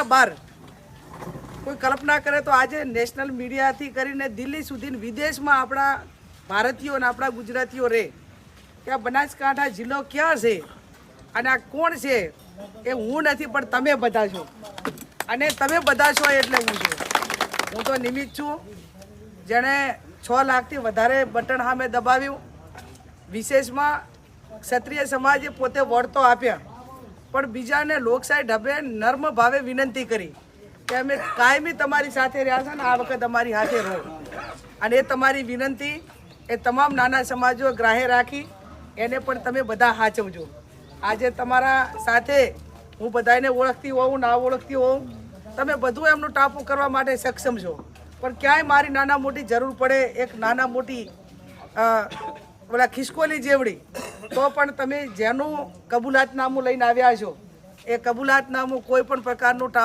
બાર કોઈ કલ્પના કરે તો આજે નેશનલ મીડિયાથી કરીને દિલ્હી સુધી વિદેશમાં આપણા ભારતીયો અને આપણા ગુજરાતીઓ રહે કે આ બનાસકાંઠા જિલ્લો ક્યાં છે અને આ કોણ છે એ હું નથી પણ તમે બધા છો અને તમે બધા છો એટલે હું છું. હું તો નિમિત્ત છું જેણે 6 લાખથી વધારે બટન સામે દબાવ્યું. વિશેષમાં ક્ષત્રિય સમાજે પોતે વળતો આપ્યા પણ બીજાને લોકશાહી ઢબે નર્મ ભાવે વિનંતી કરી કે અમે કાયમી તમારી સાથે રહ્યા છે ને આ વખત અમારી સાથે રહો અને એ તમારી વિનંતી એ તમામ નાના સમાજો ગ્રાહ્ય રાખી એને પણ તમે બધા સાચવજો. આજે તમારા સાથે હું બધાને ઓળખતી હોઉં ના ઓળખતી હોઉં તમે બધું એમનું ટાપું કરવા માટે સક્ષમ છો પણ ક્યાંય મારી નાના મોટી જરૂર પડે એક નાના મોટી ઓલા ખિસકોલી જેવડી તો પણ તમે જેનું કબૂલાતનામું લઈને આવ્યા છો એ કબૂલાતનામું કોઈ પણ પ્રકારનું